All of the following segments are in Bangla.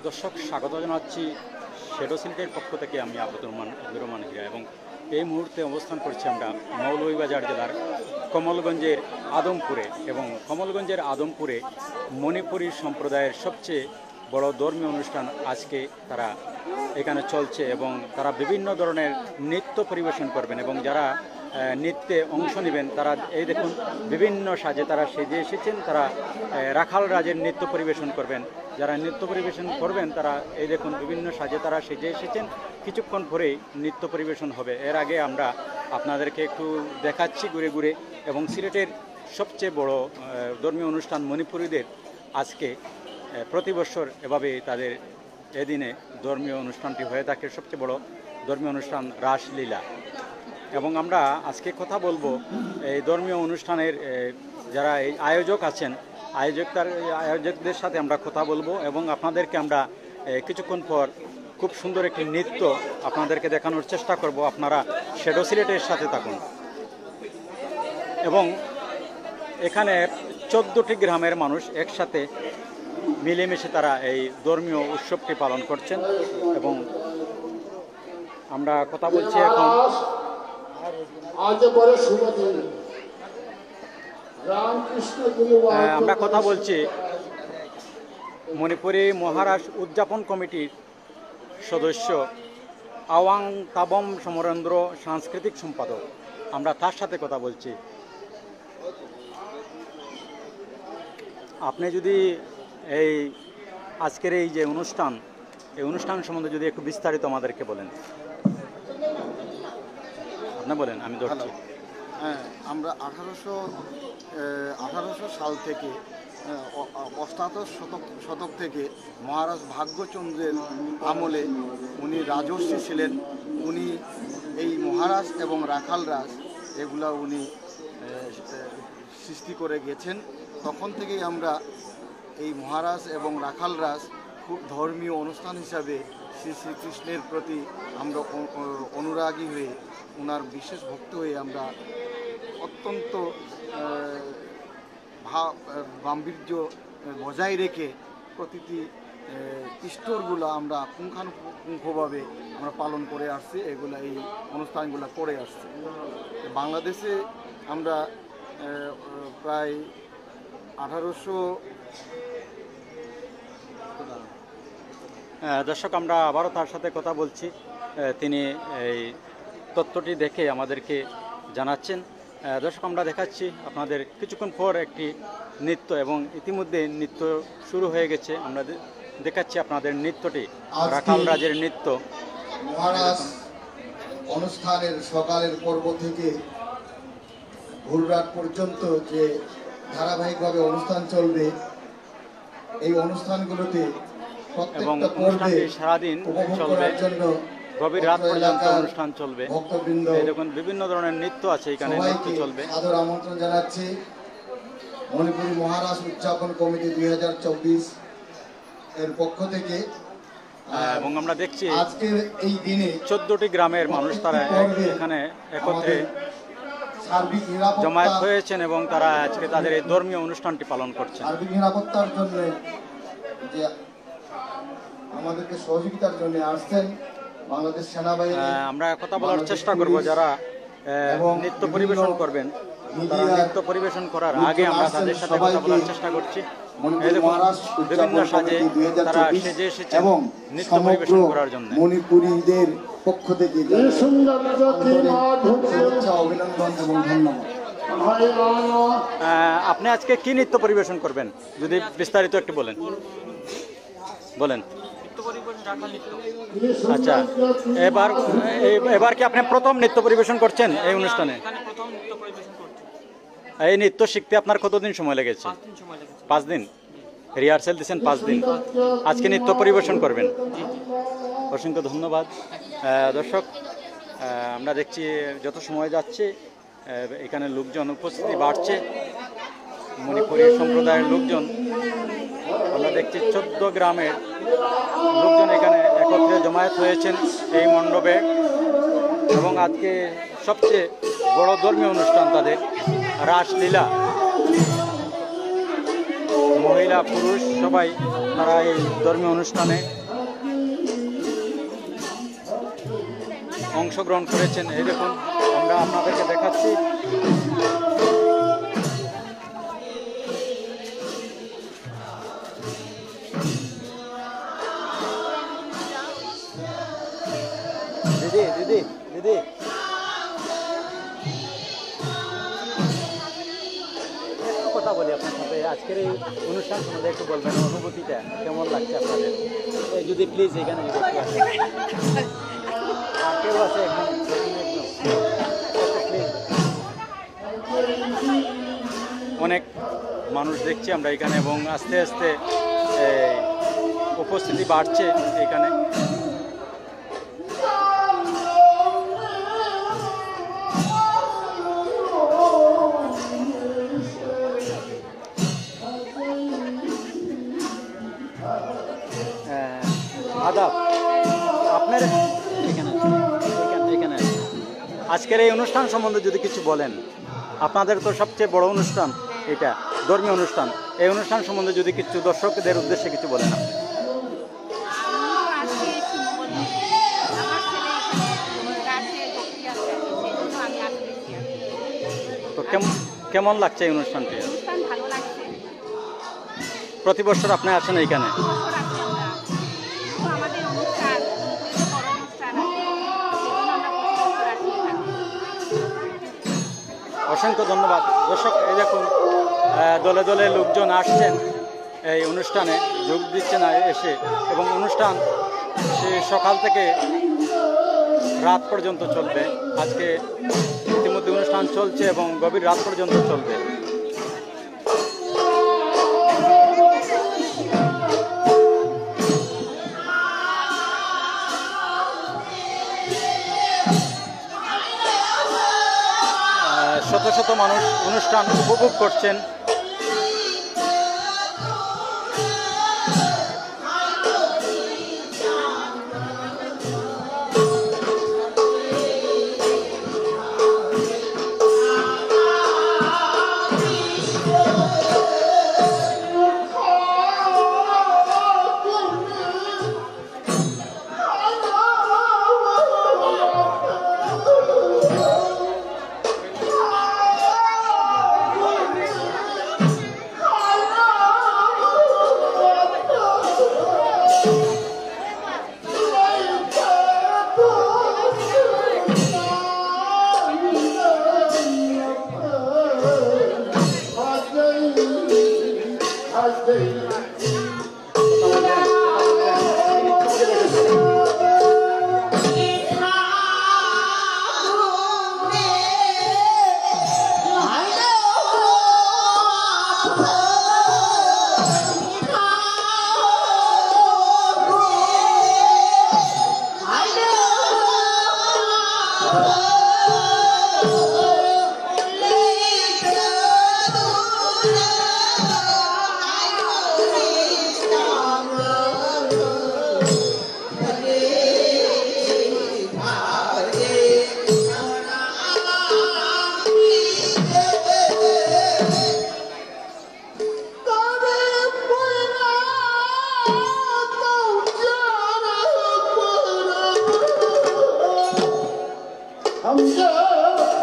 দর্শক স্বাগত জানাচ্ছি শ্যাডো সিল্কের পক্ষ থেকে। আমি আব্দুর রহমান হীরা এবং এই মুহূর্তে অবস্থান করছি আমরা মৌলভীবাজার জেলার কমলগঞ্জের আদমপুরে। এবং কমলগঞ্জের আদমপুরে মণিপুরী সম্প্রদায়ের সবচেয়ে বড় ধর্মীয় অনুষ্ঠান আজকে তারা এখানে চলছে এবং তারা বিভিন্ন ধরনের নৃত্য পরিবেশন করবেন এবং যারা নৃত্যে অংশ নেবেন তারা এই দেখুন বিভিন্ন সাজে তারা সেজে এসেছেন। তারা রাখাল রাজের নৃত্য পরিবেশন করবেন। যারা নৃত্য পরিবেশন করবেন তারা এই দেখুন বিভিন্ন সাজে তারা সেজে এসেছেন। কিছুক্ষণ পরেই নৃত্য পরিবেশন হবে। এর আগে আমরা আপনাদেরকে একটু দেখাচ্ছি ঘুরে ঘুরে। এবং সিলেটের সবচেয়ে বড় ধর্মীয় অনুষ্ঠান মণিপুরীদের আজকে প্রতি বছর এভাবে তাদের এদিনে ধর্মীয় অনুষ্ঠানটি হয়ে থাকে। সবচেয়ে বড় ধর্মীয় অনুষ্ঠান রাসলীলা। এবং আমরা আজকে কথা বলবো এই ধর্মীয় অনুষ্ঠানের যারা এই আয়োজক আছেন আয়োজকদের সাথে আমরা কথা বলবো এবং আপনাদেরকে আমরা কিছুক্ষণ পর খুব সুন্দর একটি নৃত্য আপনাদেরকে দেখানোর চেষ্টা করব। আপনারা শ্যাডো সিলেটের সাথে থাকুন। এবং এখানে 14টি গ্রামের মানুষ একসাথে মিলেমিশে তারা এই ধর্মীয় উৎসবটি পালন করছেন। এবং আমরা কথা বলছি এখন আমরা কথা বলছি মণিপুরী মহারাজ উদযাপন কমিটির সদস্য আওয়াং তাবম সমরেন্দ্র সাংস্কৃতিক সম্পাদক। আমরা তার সাথে কথা বলছি। আপনি যদি এই আজকের এই যে অনুষ্ঠান এই অনুষ্ঠান সম্বন্ধে যদি একটু বিস্তারিত আমাদেরকে বলেন। আপনি বলেন, আমি ধরছি। হ্যাঁ, আমরা 1800 সাল থেকে অষ্টাদশ শতক থেকে মহারাজ ভাগ্যচন্দ্রের আমলে উনি রাজর্ষি ছিলেন। উনি এই মহারাজ এবং রাখাল রাজ এগুলা উনি সৃষ্টি করে গেছেন। তখন থেকেই আমরা এই মহারাজ এবং রাখাল রাজ খুব ধর্মীয় অনুষ্ঠান হিসাবে শ্রী শ্রীকৃষ্ণের প্রতি আমরা অনুরাগী হয়ে ওনার বিশেষ ভক্ত হয়ে আমরা অত্যন্ত গাম্ভীর্য বজায় রেখে প্রতিটি ইষ্টরগুলো আমরা পুঙ্খানুপুঙ্খভাবে আমরা পালন করে আসছি। এগুলো এই অনুষ্ঠানগুলো করে আসছে। বাংলাদেশে আমরা প্রায় 1800 দর্শক আমরা আবারও তার সাথে কথা বলছি। তিনি এই তথ্যটি দেখে আমাদেরকে জানাচ্ছেন। দর্শক আমরা দেখাচ্ছি আপনাদের কিছুক্ষণ পর একটি নৃত্য এবং ইতিমধ্যে নৃত্য শুরু হয়ে গেছে। আমরা দেখাচ্ছি আপনাদের নৃত্যটি, রাখাল রাজের নৃত্য। মহারাজ অনুষ্ঠানের সকালের পর্ব থেকে ভোররাত পর্যন্ত যে ধারাবাহিকভাবে অনুষ্ঠান চলবে, এই অনুষ্ঠানগুলোতে এবং অনুষ্ঠানটি সারাদিন চলবে, গভীর রাত পর্যন্ত অনুষ্ঠান চলবে। এই দেখুন বিভিন্ন ধরনের নৃত্য আছে, এখানে নৃত্য চলবে। সাদর আমন্ত্রণ জানাচ্ছি মণিপুরী মহারাজ উদযাপন কমিটি 2024 এর পক্ষ থেকে। এবং আমরা দেখছি আজকের এই দিনে 14টি গ্রামের মানুষ তারা এখানে একত্রে জমায়েত হয়েছেন এবং তারা আজকে তাদের এই ধর্মীয় অনুষ্ঠানটি পালন করছেন। সার্বিক নিরাপত্তার জন্য যে আমাদেরকে সহযোগিতার জন্য আসছেন বাংলাদেশ সেনাবাহিনী। আমরা কথা বলার চেষ্টা করব যারা নৃত্য পরিবেশন করবেন, তারা নৃত্য পরিবেশন করার আগে আমরা তাদের সাথে কথা বলার চেষ্টা করছি। বিভিন্ন সাজে তারা সেজে এসেছে নৃত্য পরিবেশন করার জন্য। মণিপুরীদের পক্ষ থেকে অভিনন্দন এবং ধন্যবাদ। আপনি আজকে কি নৃত্য পরিবেশন করবেন যদি বিস্তারিত একটু বলেন। আচ্ছা, এবার কি আপনি প্রথম নৃত্য পরিবেশন করছেন এই অনুষ্ঠানে? এই নৃত্য শিখতে আপনার কতদিন সময় লেগেছে? 5 দিন রিহার্সেল দিয়েছেন? 5 দিন। আজকে নৃত্য পরিবেশন করবেন। অসংখ্য ধন্যবাদ। দর্শক আমরা দেখছি যত সময় যাচ্ছে এখানে লোকজন উপস্থিতি বাড়ছে, মণিপুরী সম্প্রদায়ের লোকজন। আমরা দেখছি 14 গ্রামের লোকজন এখানে একত্রে জমায়েত হয়েছেন এই মণ্ডপে। এবং আজকে সবচেয়ে বড় ধর্মীয় অনুষ্ঠান তাদের রাসলীলা। মহিলা পুরুষ সবাই তারা এই ধর্মীয় অনুষ্ঠানে অংশগ্রহণ করেছেন। এই দেখুন আমরা আপনাদেরকে দেখাচ্ছি। দিদি দিদি দিদি একটু কথা বলি আপনার সাথে, আজকের এই অনুষ্ঠান সম্বন্ধে একটু বলবেন, অনুভূতিটা কেমন লাগছে আপনাদের? যদি প্লিজ এখানে যদি একটু আসেন। আর কেউ আছে একদম অনেক মানুষ দেখছি আমরা এখানে, এবং আস্তে আস্তে উপস্থিতি বাড়ছে এখানে। আদাব, আপনার এখানে আজকের এই অনুষ্ঠান সম্বন্ধে যদি কিছু বলেন, আপনাদের তো সবচেয়ে বড় অনুষ্ঠান এটা, ধর্মীয় অনুষ্ঠান, এই অনুষ্ঠান সম্বন্ধে যদি কিছু দর্শকদের উদ্দেশ্যে কিছু বলেন আপনি। তো কেমন লাগছে এই অনুষ্ঠানটি? প্রতি বছর আপনি আসেন এইখানে? অসংখ্য ধন্যবাদ। দর্শক, এই দেখুন দলে দলে লোকজন আসছেন এই অনুষ্ঠানে যোগ দিচ্ছেন এসে, এবং অনুষ্ঠান সে সকাল থেকে রাত পর্যন্ত চলবে। আজকে ইতিমধ্যে অনুষ্ঠান চলছে এবং গভীর রাত পর্যন্ত চলবে। শত শত মানুষ অনুষ্ঠান উপভোগ করছেন।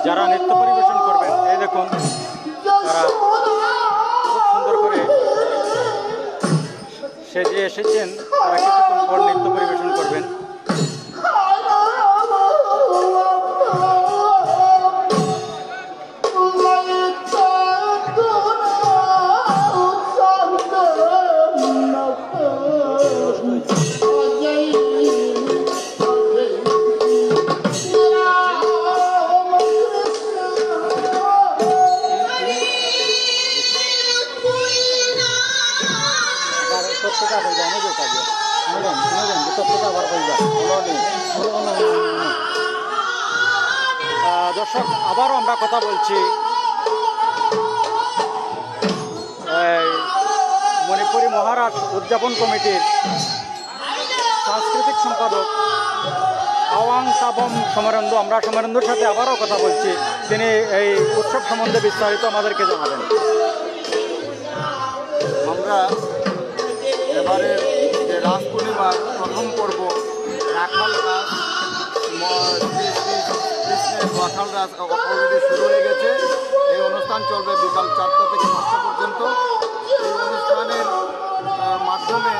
যারা নৃত্য পরিবেশন করবেন, এই দেখুন তারা খুব সুন্দর করে সেজে এসেছেন। তারা কিছুক্ষণ পর নৃত্য পরিবেশন করবেন। দর্শক, আবারও আমরা কথা বলছি মণিপুরী মহারাজ উদযাপন কমিটির সাংস্কৃতিক সম্পাদক আওয়াং তাবম সমরেন্দু। আমরা সমরেন্দুর সাথে আবারও কথা বলছি, তিনি এই উৎসব সম্বন্ধে বিস্তারিত আমাদেরকে জানাবেন। আমরা এবারে যে রাস পূর্ণিমার প্রথম পর্ব রাখাল রাস রাখাল রাস অলরেডি শুরু হয়ে গেছে। এই অনুষ্ঠান চলবে বিকাল 4টা থেকে 5টা পর্যন্ত। এই অনুষ্ঠানের মাধ্যমে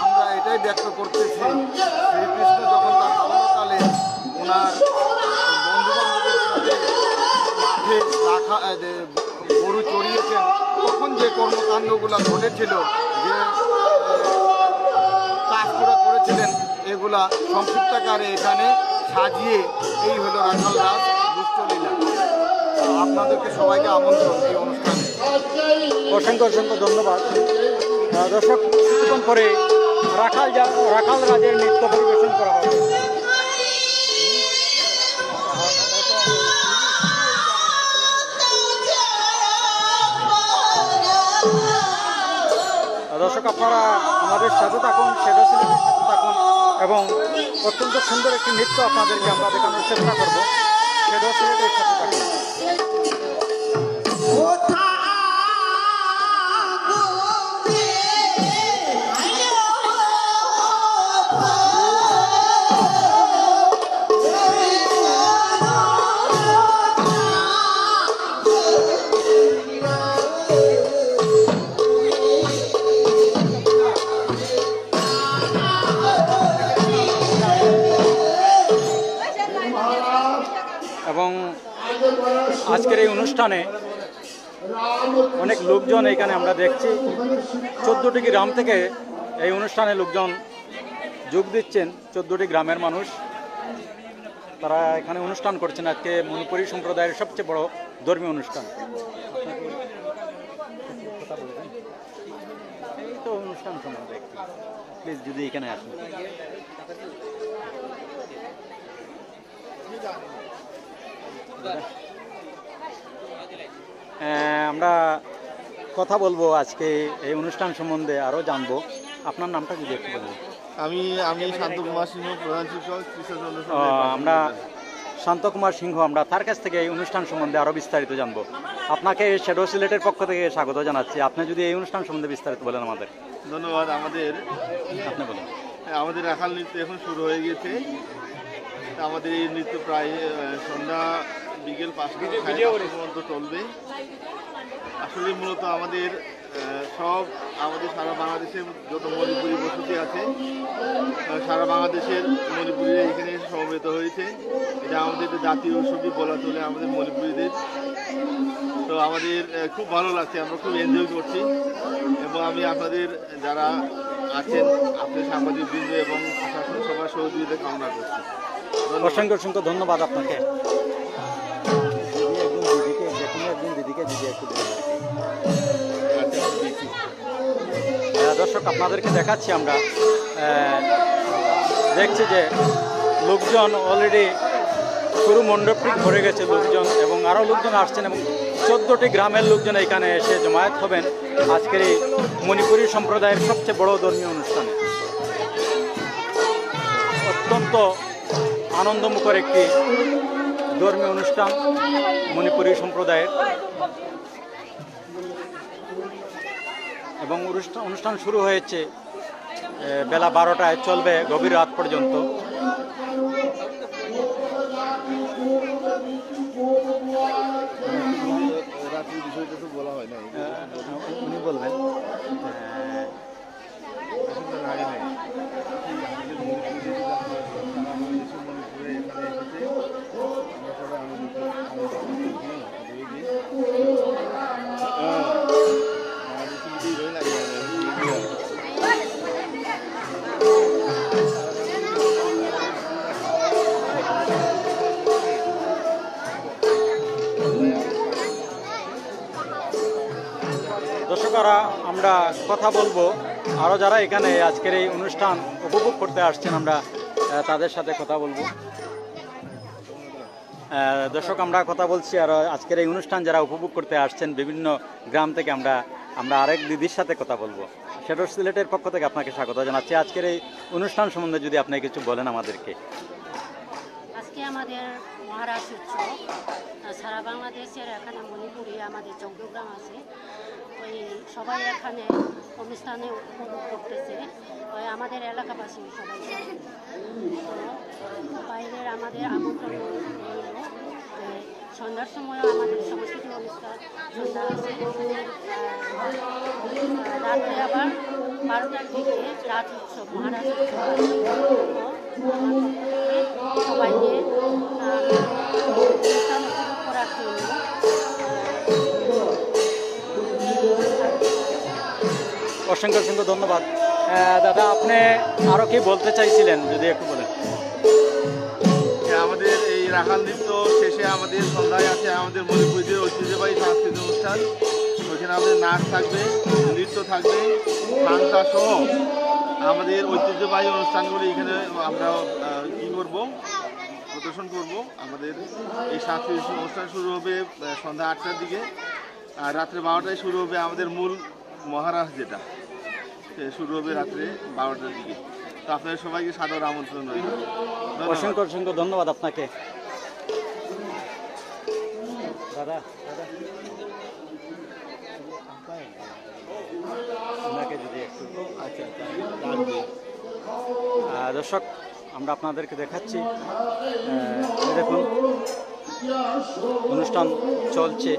আমরা এটাই ব্যক্ত করতেছি, শ্রীকৃষ্ণ যখন তার বাল্যকালে ওনার বন্ধুবান্ধবের সাথে মাঠে গরু চড়িয়েছেন, তখন যে কর্মকাণ্ডগুলো ঘটেছিল, যে কাজগুলো করেছিলেন, এগুলা সংক্ষিপ্তাকারে এখানে সাজিয়ে এই হলো রাখাল রাস দুষ্টলীলা। আপনাদেরকে সবাইকে আমন্ত্রণ এই অনুষ্ঠানে। অসংখ্য অসংখ্য ধন্যবাদ। দর্শক, কিছুক্ষণ পরে রাখাল রাজের নৃত্য পরিবেশন করা হবে। দর্শক, আপনারা আমাদের সাথে থাকুন, শ্যাডো সিলেটের সাথে থাকুন এবং অত্যন্ত সুন্দর একটি নৃত্য আপনাদেরকে আমরা দেখানোর চেষ্টা করব। শ্যাডো সিলেটের সাথে থাকুন। এবং আজকের এই অনুষ্ঠানে অনেক লোকজন এখানে আমরা দেখছি, 14টি গ্রাম থেকে এই অনুষ্ঠানে লোকজন যোগ দিচ্ছেন। 14টি গ্রামের মানুষ তারা এখানে অনুষ্ঠান করছেন। আজকে মণিপুরী সম্প্রদায়ের সবচেয়ে বড় ধর্মীয় অনুষ্ঠান। এই তো অনুষ্ঠান সম্বন্ধে প্লিজ যদি এখানে আসুন। আমরা কথা বলবো আজকে এই অনুষ্ঠান সম্বন্ধে, আরও জানবো। আপনার নামটা যদি একটু বলবেন। আমি শান্তকুমার সিংহ, প্রধান শিক্ষক কৃষ্ণচন্দ্র। আমরা শান্তকুমার সিংহ, আমরা তার কাছ থেকে এই অনুষ্ঠান সম্বন্ধে আরও বিস্তারিত জানবো। আপনাকে শ্যাডো সিলেটের পক্ষ থেকে স্বাগত জানাচ্ছি। আপনি যদি এই অনুষ্ঠান সম্বন্ধে বিস্তারিত বলেন আমাদের। ধন্যবাদ। আপনি বলেন। আমাদের রাখাল নৃত্য এখন শুরু হয়ে গেছে। আমাদের এই নৃত্য প্রায় সন্ধ্যা বিকেল 5টা পর্যন্ত চলবে। আসলে মূলত আমাদের সারা বাংলাদেশের যত মণিপুরী বসতি আছে, সারা বাংলাদেশের মণিপুরীরা এখানে সমবেত হয়েছে। এটা আমাদের জাতীয় উৎসবই বলা চলে আমাদের মণিপুরীদের। তো আমাদের খুব ভালো লাগছে, আমরা খুব এনজয় করছি। এবং আমি আপনাদের যারা আছেন, আপনাদের সাংবাদিক বৃন্দ এবং প্রশাসন সবার সহযোগিতা কামনা করছি। অসংখ্য অসংখ্য ধন্যবাদ আপনাকে। দর্শক, আপনাদেরকে দেখাচ্ছি আমরা, দেখছি যে লোকজন অলরেডি পুরো মণ্ডপটি ভরে গেছে লোকজন, এবং আরও লোকজন আসছেন এবং 14টি গ্রামের লোকজন এখানে এসে জমায়েত হবেন আজকের এই মণিপুরী সম্প্রদায়ের সবচেয়ে বড় ধর্মীয় অনুষ্ঠানে। অত্যন্ত আনন্দমুখর একটি ধর্মীয় অনুষ্ঠান মণিপুরী সম্প্রদায়ের, এবং অনুষ্ঠান শুরু হয়েছে বেলা 12টায়, চলবে গভীর রাত পর্যন্ত। রাত্রির বিষয়টা তো বলা হয় না, উনি বলবেন। দর্শকরা, আমরা কথা বলবো আরও যারা এখানে আজকের এই অনুষ্ঠান উপভোগ করতে আসছেন, আমরা তাদের সাথে কথা বলবো। দর্শক, আমরা কথা বলছি আর আজকের এই অনুষ্ঠান যারা উপভোগ করতে আসছেন বিভিন্ন গ্রাম থেকে, আমরা আরেক দিদির সাথে কথা বলবো। শ্যাডো সিলেটের পক্ষ থেকে আপনাকে স্বাগত জানাচ্ছি। আজকের এই অনুষ্ঠান সম্বন্ধে যদি আপনি কিছু বলেন আমাদেরকে। আজকে আমাদের মহারাজ উৎসব, সারা বাংলাদেশের এখানে মণিপুরি আমাদের চৌদ্দগ্রাম আছে, ওই সবাই এখানে অনুষ্ঠানে উপভোগ করতেছে। ওই আমাদের এলাকাবাসী সবাই, বাইরের আমাদের আমন্ত্রণ রইল সন্ধ্যার সময়ও আমাদের সাংস্কৃতিক অনুষ্ঠান সন্ধ্যা আছে। রাত্রে আবার 12টার দিকে রাত উৎসব মহারাজ উৎসব আছে। সবাইকে অনুষ্ঠান উপভোগ করার জন্য অসংখ্য অসংখ্য ধন্যবাদ। দাদা, আপনি আরও কি বলতে চাইছিলেন, যদি একটু বলেন। আমাদের এই রাখাল নৃত্য শেষে আমাদের সন্ধ্যায় আছে আমাদের মণিপুরীদের ঐতিহ্যবাহী সাংস্কৃতিক অনুষ্ঠান। ওইখানে আমাদের নাচ থাকবে, নৃত্য থাকবে, খানকা সহ আমাদের ঐতিহ্যবাহী অনুষ্ঠানগুলি এখানে আমরা কী করবো, প্রদর্শন করব। আমাদের এই সাংস্কৃতিক অনুষ্ঠান শুরু হবে সন্ধ্যা 8টার দিকে, আর রাত্রে 12টায় শুরু হবে আমাদের মূল মহারাজ, যেটা শুরু হবে রাত্রে 12টার দিকে। তো আপনাদের সবাইকে সাদর আমন্ত্রণ রইল। অসংখ্য অসংখ্য ধন্যবাদ আপনাকে। দাদা আপনাকে যদি একটু দর্শক আমরা আপনাদেরকে দেখাচ্ছি, দেখুন অনুষ্ঠান চলছে।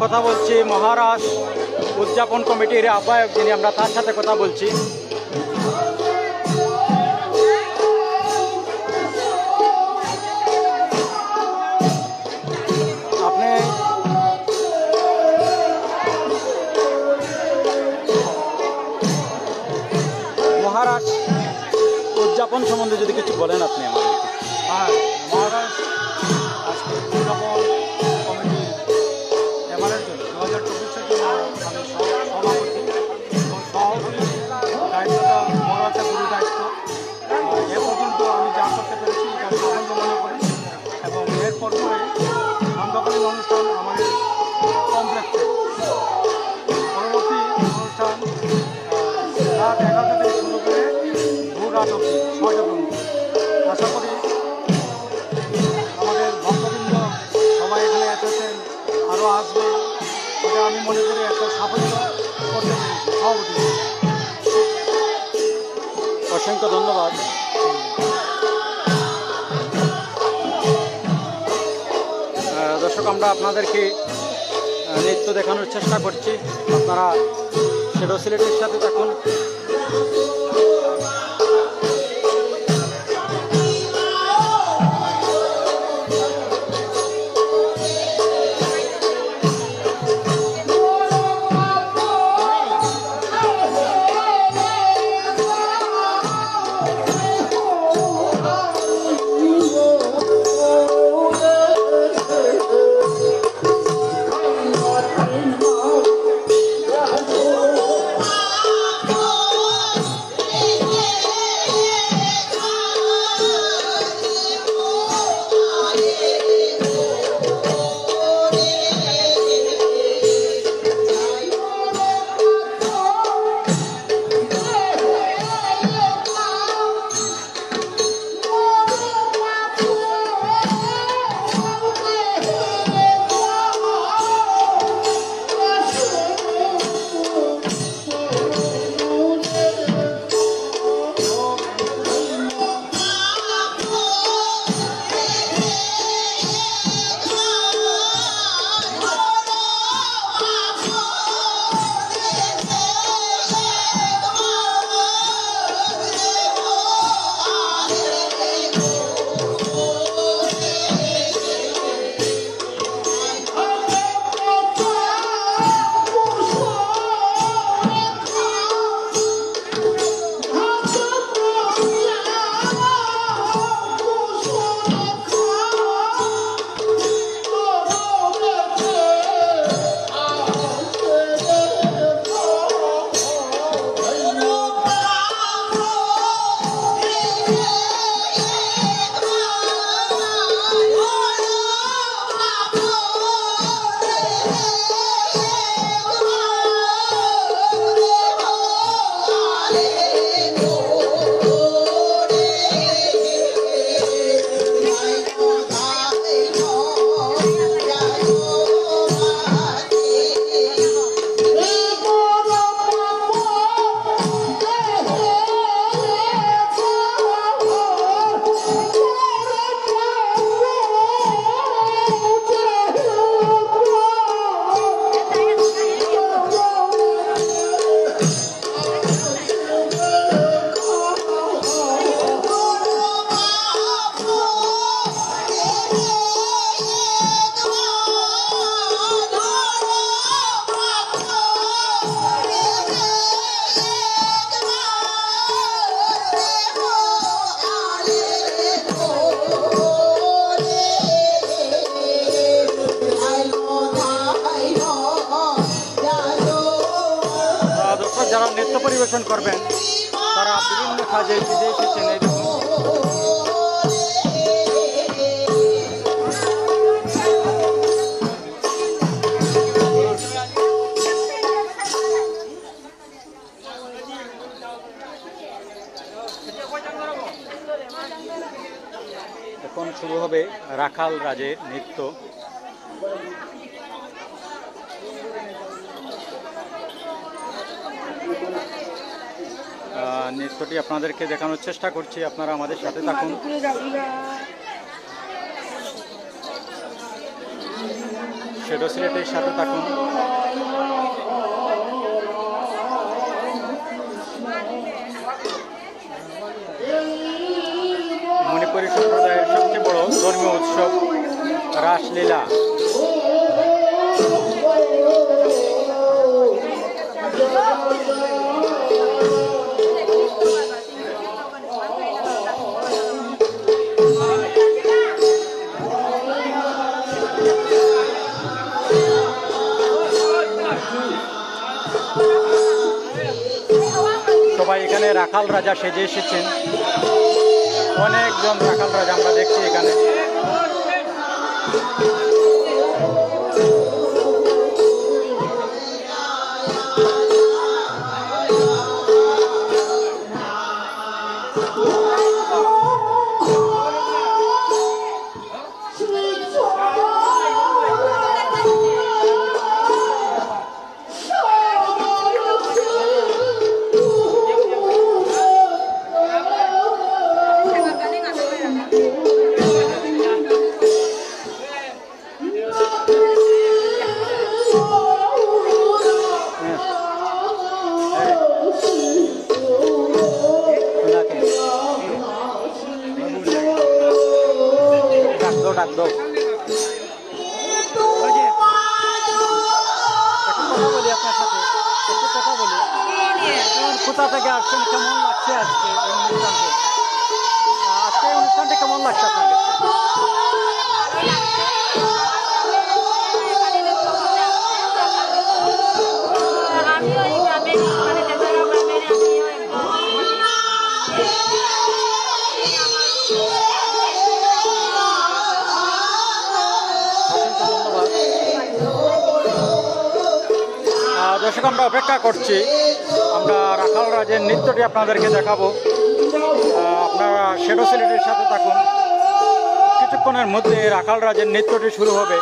কথা বলছি মহারাজ উদযাপন কমিটির আহ্বায়ক যিনি, আমরা তার সাথে কথা বলছি। আপনি মহারাজ উদযাপন সম্বন্ধে যদি কিছু বলেন আপনি আমাদেরকে। হ্যাঁ, মহারাজ আজকে উদযাপন কমিটির এবারের জন্য 2024-এর জন্য আমি সভাপতি এবং সভাপতির দায়িত্বটা বড় একটা গুরু দায়িত্ব। এ পর্যন্ত আমি যা করতে পেরেছি এটা সাফল্য মনে করি, এবং এরপর পরে সন্ধ্যাকালীন অনুষ্ঠান আমাদের কমপ্লেক্সে, পরবর্তী অনুষ্ঠান রাত 11টা থেকে শুরু করে ভোর রাত অবধি 6টা পর্যন্ত। আশা করি আমাদের ভক্তবৃন্দ সবাই এখানে এসেছেন, আরও আসবে, এটা আমি মনে করি একটা সাফল্য করতে পেরেছি সভাপতি। অসংখ্য ধন্যবাদ। দর্শক আমরা আপনাদেরকে নৃত্য দেখানোর চেষ্টা করছি, আপনারা শ্যাডো সিলেটের সাথে থাকুন। যারা নৃত্য পরিবেশন করবেন তারা বিভিন্ন কাজে ফিরে এসেছেন। এই দেখুন এখন শুরু হবে রাখাল রাজের নৃত্য। নৃত্যটি আপনাদেরকে দেখানোর চেষ্টা করছি, আপনারা আমাদের সাথে থাকুন। শ্যাডো সিলেটের সাথে থাকুন। মণিপুরী সম্প্রদায়ের সবচেয়ে বড় ধর্মীয় উৎসব রাসলীলা। সবাই এখানে রাখাল রাজা সেজে এসেছেন, অনেকজন রাখাল রাজা আমরা দেখছি এখানে। ডাক দাও। কথা বলি আপনার সাথে, একটু কথা বলি। কোথা থেকে আসছেন, কেমন লাগছে আজকে এই অনুষ্ঠানটি? আজকে এই অনুষ্ঠানটি কেমন লাগছে আপনার কাছে? দর্শক, আমরা অপেক্ষা করছি, আমরা রাখাল রাজের নৃত্যটি আপনাদেরকে দেখাবো। আপনারা শ্যাডো সিলেটের সাথে থাকুন। কিছুক্ষণের মধ্যে রাখাল রাজের নৃত্যটি শুরু হবে,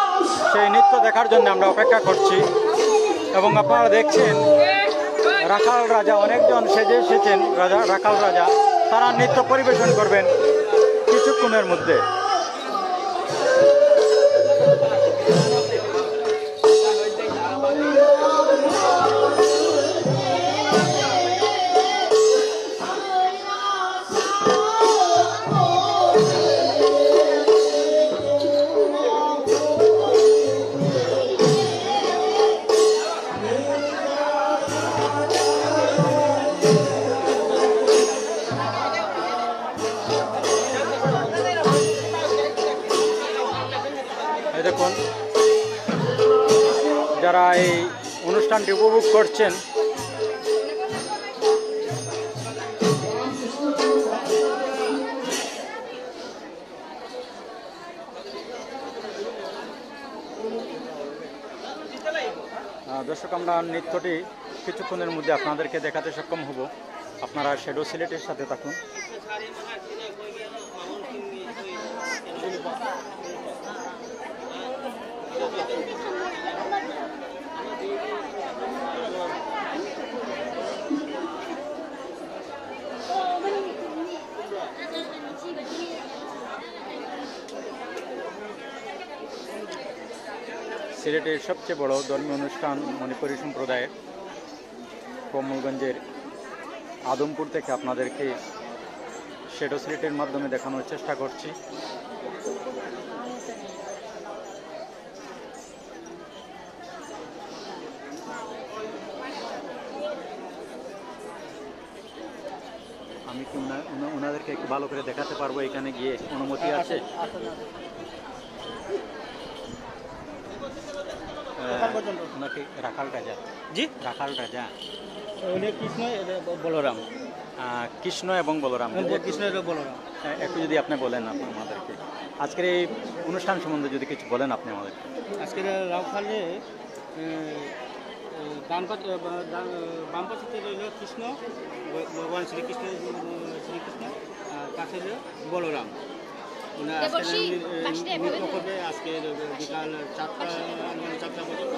সেই নৃত্য দেখার জন্য আমরা অপেক্ষা করছি। এবং আপনারা দেখছেন রাখাল রাজা অনেকজন সেজে এসেছেন, রাখাল রাজা তারা নৃত্য পরিবেশন করবেন কিছুক্ষণের মধ্যে। দেখুন, যারা এই অনুষ্ঠানটি উপভোগ করছেন দর্শক, আমরা নৃত্যটি কিছুক্ষণের মধ্যে আপনাদেরকে দেখাতে সক্ষম হব। আপনারা শ্যাডো সিলেটের সাথে থাকুন। সিলেটের সবচেয়ে বড় ধর্মীয় অনুষ্ঠান মণিপুরী সম্প্রদায়ের কমলগঞ্জের আদমপুর থেকে আপনাদেরকে শ্যাডো সিলেটের মাধ্যমে দেখানোর চেষ্টা করছি। আমি কি ওনাদেরকে একটু ভালো করে দেখাতে পারবো? এখানে গিয়ে অনুমতি আছে? ওনাকে রাখাল রাজা, জি রাখাল রাজা উনি কৃষ্ণ বলরাম, কৃষ্ণ এবং বলরাম, কৃষ্ণ এবং বলরাম। একটু যদি আপনি বলেন আমাদেরকে আজকের এই অনুষ্ঠান সম্বন্ধে যদি কিছু বলেন আপনি আমাদেরকে। আজকের রাউখালে বাম পাশে রইল কৃষ্ণ, ভগবান শ্রীকৃষ্ণ, কাছে বলরাম। নৃত্য করবে আজকে বিকাল 4টা পর্যন্ত।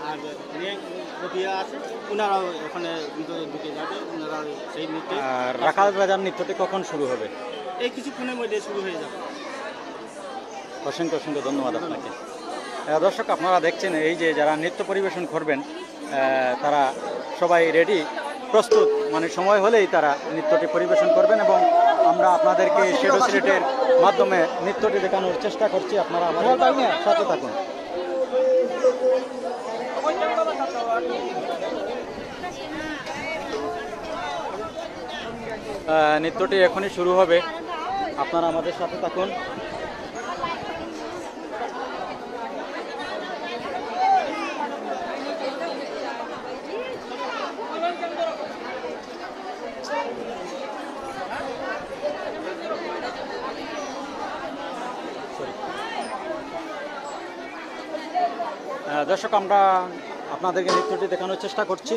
আর গোপিয়া আছে, ওনারাও ওখানে ভিতরে ঢুকে যাবে, ওনারা সেই নৃত্য। রাখাল রাজার নৃত্যটি কখন শুরু হবে? এই কিছুক্ষণের মধ্যে শুরু হয়ে যাবে। অসংখ্য অসংখ্য ধন্যবাদ আপনাকে। দর্শক, আপনারা দেখছেন এই যে যারা নৃত্য পরিবেশন করবেন তারা সবাই রেডি, প্রস্তুত, মানে সময় হলেই তারা নৃত্যটি পরিবেশন করবেন এবং আমরা আপনাদেরকে শ্যাডো সিলেটের মাধ্যমে নৃত্যটি দেখানোর চেষ্টা করছি। আপনারা আমাদের সাথে থাকুন। নৃত্যটি এখনই শুরু হবে, আপনারা আমাদের সাথে থাকুন। দর্শক, আমরা আপনাদেরকে নৃত্যটি দেখানোর চেষ্টা করছি।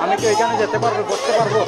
আমি কি এখানে যেতে পারবো, বসতে পারবো?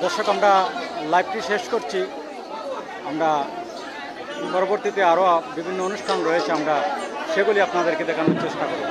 দর্শক, আমরা লাইভটি শেষ করছি। আমরা পরবর্তীতে আরও বিভিন্ন অনুষ্ঠান রয়েছে, আমরা সেগুলি আপনাদেরকে দেখানোর চেষ্টা করব।